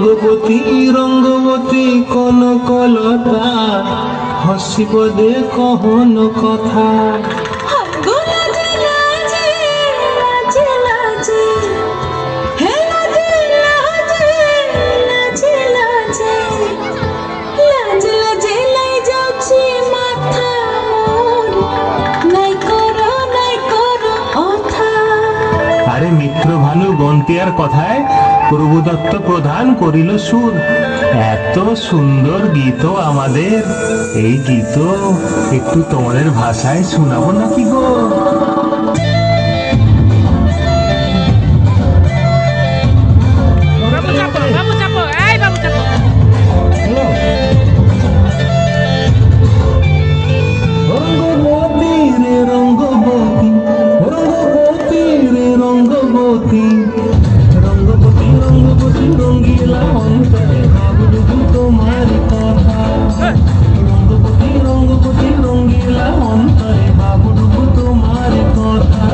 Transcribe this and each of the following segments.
রঙ্গবতী রঙ্গবতী কনকলতা হসিব দে কহন কথা। আরে মিত্র ভানু বন্টিয়ার কথায় প্রভুদত্ত প্রধান করিল সুর। এত সুন্দর গীত আমাদের, এই গীত একটু তোমাদের ভাষায় শোনাবো নাকি গো? রঙ্গবতী রে রঙ্গবতী, রঙ্গবতী রে রঙ্গবতী, রঙ্গবতী রঙ্গবতী রঙ্গিলা অন্তরে ভাবুক তোমার কথা। রঙ্গবতী রঙ্গবতী রঙ্গিলা অন্তরে ভাবুক তোমার কথা।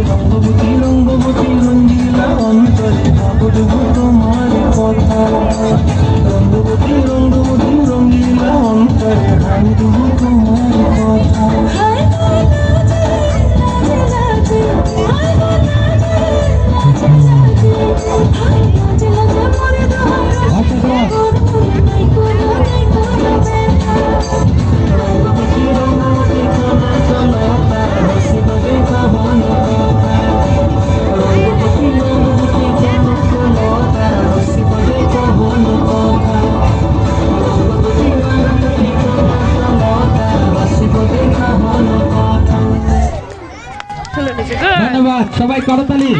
রঙ্গবতী রঙ্গবতী রঙ্গিলা অন্তরে ভাবুক তোমার কথা। রঙ্গবতী রঙ্গবতী রঙ্গিলা অন্তরে ভাবুক তোমার কথা। ধন্যবাদ, সবাই করতালি।